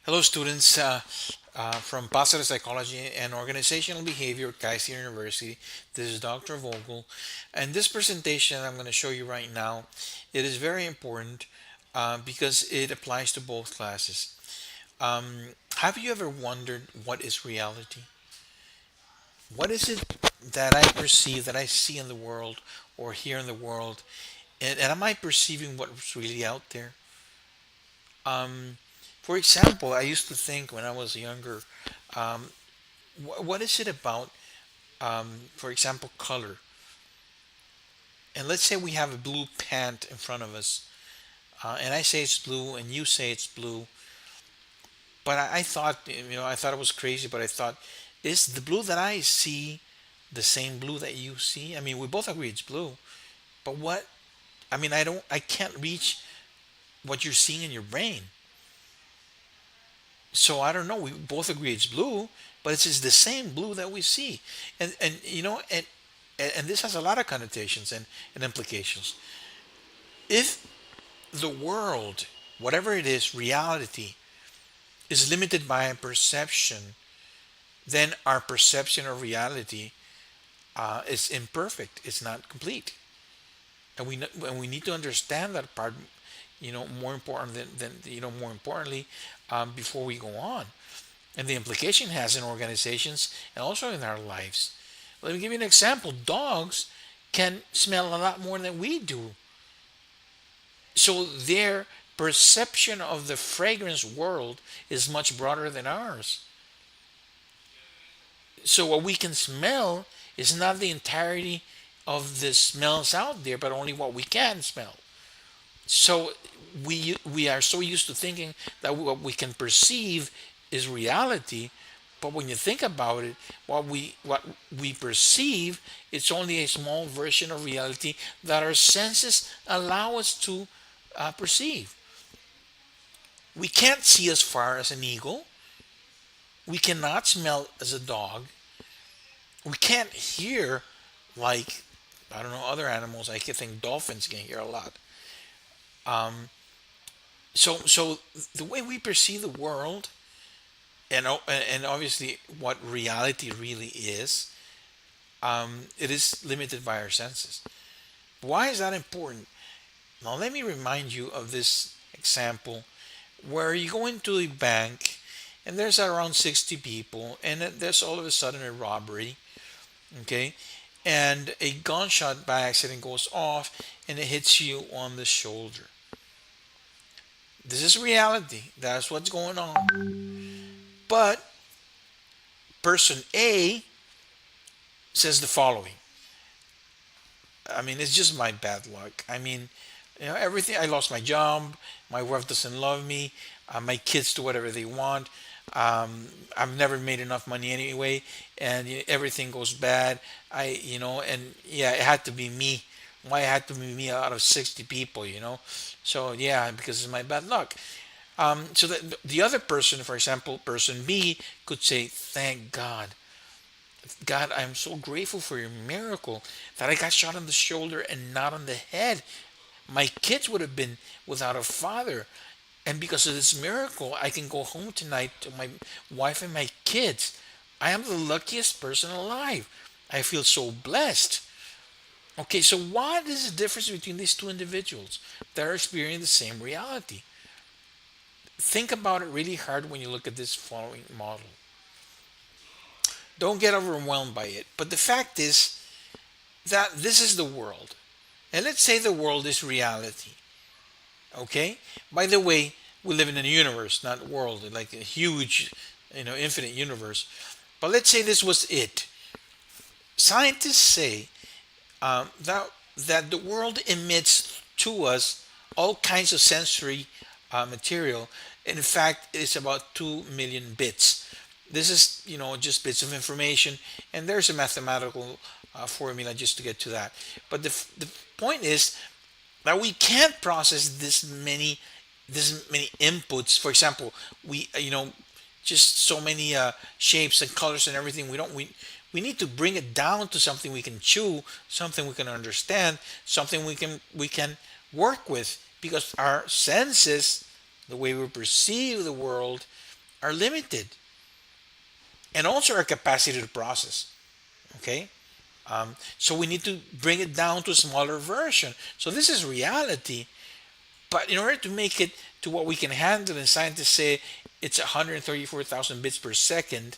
Hello, students from Positive Psychology and Organizational Behavior at Kaiser University. This is Dr. Vogel, and this presentation I'm going to show you right now, it is very important because it applies to both classes. Have you ever wondered what is reality? What is it that I perceive, that I see in the world or here in the world, and am I perceiving what's really out there? Um, for example, I used to think when I was younger, um, what is it about, for example, color? And let's say we have a blue pant in front of us, and I say it's blue, and you say it's blue. But I thought, I thought it was crazy, but I thought, is the blue that I see the same blue that you see? I mean, we both agree it's blue, but what? I mean, I can't reach what you're seeing in your brain. So I don't know. We both agree it's blue, but it's just the same blue that we see, and and this has a lot of connotations and implications. If the world, whatever it is, reality, is limited by a perception, then our perception of reality is imperfect. It's not complete, and we need to understand that part. More important than more importantly, before we go on, and the implication has in organizations and also in our lives. Let me give you an example. Dogs can smell a lot more than we do. So their perception of the fragrance world is much broader than ours. So what we can smell is not the entirety of the smells out there, but only what we can smell. So we are so used to thinking that what we can perceive is reality, but when you think about it, what we perceive, it's only a small version of reality that our senses allow us to perceive. We can't see as far as an eagle. We cannot smell as a dog. We can't hear like, I don't know, other animals. I can think dolphins can hear a lot. Um, so the way we perceive the world, and obviously what reality really is, it is limited by our senses. Why is that important? Now let me remind you of this example where you go into a bank and there's around 60 people, and there's all of a sudden a robbery, okay, and a gunshot by accident goes off and it hits you on the shoulder. This is reality. That's what's going on. But person A says the following. I mean, it's just my bad luck. I mean, everything. I lost my job. My wife doesn't love me. My kids do whatever they want. I've never made enough money anyway, and everything goes bad. And yeah, it had to be me. Why it had to be me out of 60 people? So yeah, because it's my bad luck. So that the other person, for example, person B, could say, "Thank God, God, I'm so grateful for your miracle that I got shot on the shoulder and not on the head. My kids would have been without a father, and because of this miracle, I can go home tonight to my wife and my kids. I am the luckiest person alive. I feel so blessed." Okay, so what is the difference between these two individuals that are experiencing the same reality? Think about it really hard when you look at this following model. Don't get overwhelmed by it. But the fact is that this is the world. And let's say the world is reality. Okay? By the way, we live in a universe, not world, like a huge, infinite universe. But let's say this was it. Scientists say that the world emits to us all kinds of sensory material. In fact, it's about 2 million bits. This is, just bits of information, and there's a mathematical formula just to get to that. But the point is that we can't process this many inputs. For example, we just so many shapes and colors and everything. We need to bring it down to something we can chew, something we can understand, something we can work with, because our senses, the way we perceive the world, are limited, and also our capacity to process. Okay, so we need to bring it down to a smaller version. So this is reality, but in order to make it to what we can handle, and scientists say it's 134,000 bits per second,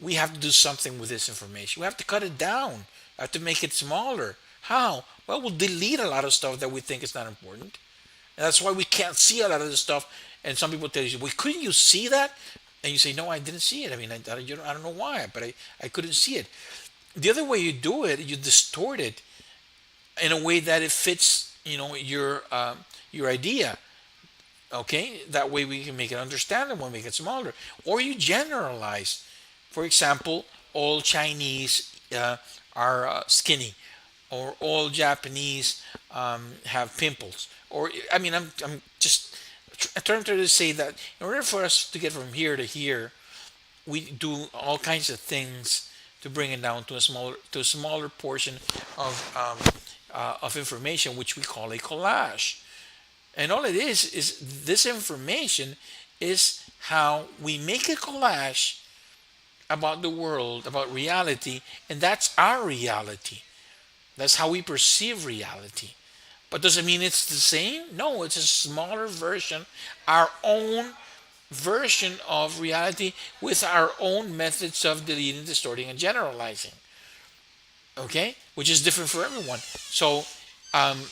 we have to do something with this information. We have to cut it down. We have to make it smaller. How? Well, we'll delete a lot of stuff that we think is not important. And that's why we can't see a lot of the stuff. And some people tell you, well, couldn't you see that? And you say, no, I didn't see it. I mean, I don't know why, but I couldn't see it. The other way you do it, you distort it in a way that it fits, your idea. Okay, that way we can make it understandable, make it smaller. Or you generalize. For example, all Chinese are skinny, or all Japanese have pimples. Or I mean, I'm just trying to say that in order for us to get from here to here, we do all kinds of things to bring it down to a smaller portion of information, which we call a collage. And all it is this information is how we make a collage about the world, about reality, and that's our reality. That's how we perceive reality. But does it mean it's the same? No, it's a smaller version, our own version of reality with our own methods of deleting, distorting, and generalizing. Okay? Which is different for everyone. So, um,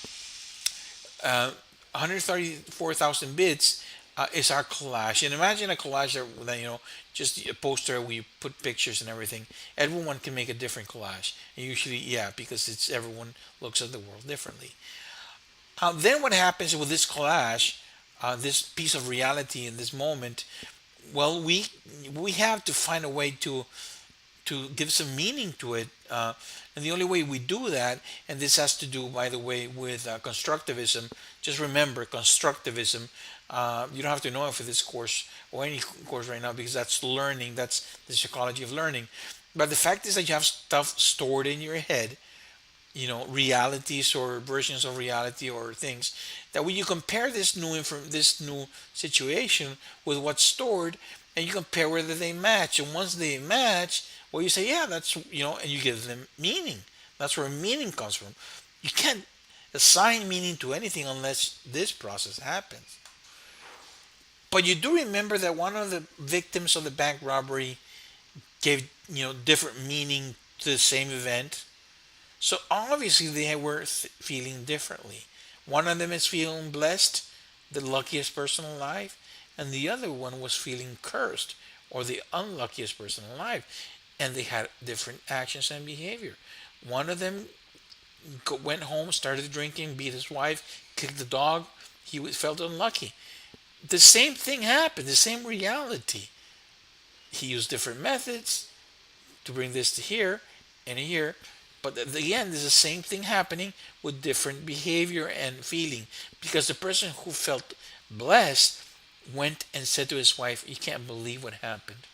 134,000 bits is our collage. And imagine a collage that, just a poster where you put pictures and everything. Everyone can make a different collage. And usually, yeah, because it's everyone looks at the world differently. Then what happens with this collage, this piece of reality in this moment? Well, we have to find a way to give some meaning to it. And the only way we do that, and this has to do, by the way, with constructivism. Just remember, constructivism. You don't have to know it for this course or any course right now, because that's learning. That's the psychology of learning. But the fact is that you have stuff stored in your head, realities or versions of reality or things, that when you compare this new situation with what's stored, and you compare whether they match, and once they match, well, you say, yeah, that's, and you give them meaning. That's where meaning comes from. You can't assign meaning to anything unless this process happens. But you do remember that one of the victims of the bank robbery gave, different meaning to the same event. So obviously they were feeling differently. One of them is feeling blessed, the luckiest person alive, and the other one was feeling cursed, or the unluckiest person alive. And they had different actions and behavior. One of them went home, started drinking, beat his wife, kicked the dog. He felt unlucky. The same thing happened, the same reality. He used different methods to bring this to here and here. But again, there's the same thing happening with different behavior and feeling. Because the person who felt blessed went and said to his wife, "You can't believe what happened.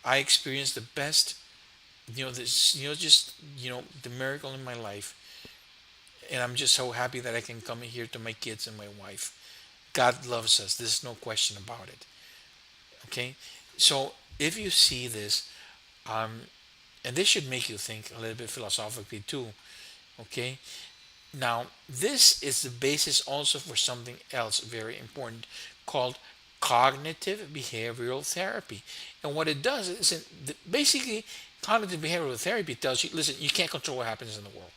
I experienced the best, the miracle in my life. And I'm just so happy that I can come here to my kids and my wife. God loves us. There's no question about it." Okay? So if you see this, and this should make you think a little bit philosophically too. Okay? Now, this is the basis also for something else very important called cognitive behavioral therapy. And what it does is basically cognitive behavioral therapy tells you, listen, you can't control what happens in the world.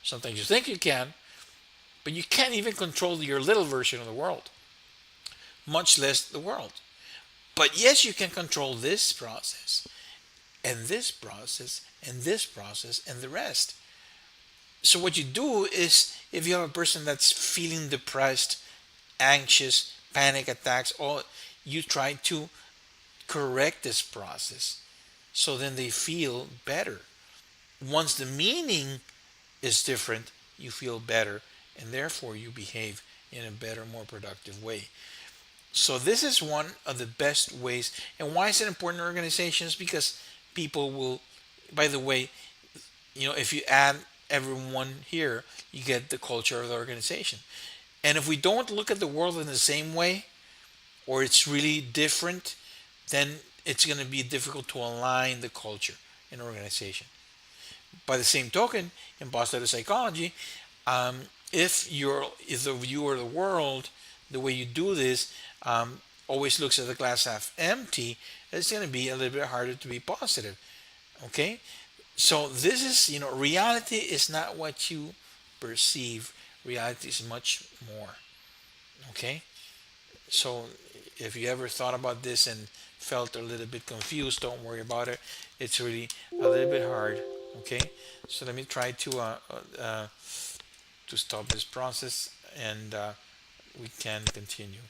Sometimes you think you can, but you can't even control your little version of the world, much less the world. But yes, you can control this process, and this process, and this process, and the rest. So what you do is, if you have a person that's feeling depressed, anxious, panic attacks, or you try to correct this process, so then they feel better. Once the meaning is different, you feel better, and therefore you behave in a better, more productive way. So this is one of the best ways. And why is it important in organizations? Because people will, by the way, if you add everyone here, you get the culture of the organization. And if we don't look at the world in the same way, or it's really different, then it's going to be difficult to align the culture in an organization. By the same token, in positive psychology, um, if the view of the world, the way you do this, always looks at the glass half empty, it's going to be a little bit harder to be positive. Okay, so this is, reality is not what you perceive. Reality is much more. Okay, so if you ever thought about this and felt a little bit confused, don't worry about it. It's really a little bit hard. Okay, so let me try to stop this process, and we can continue.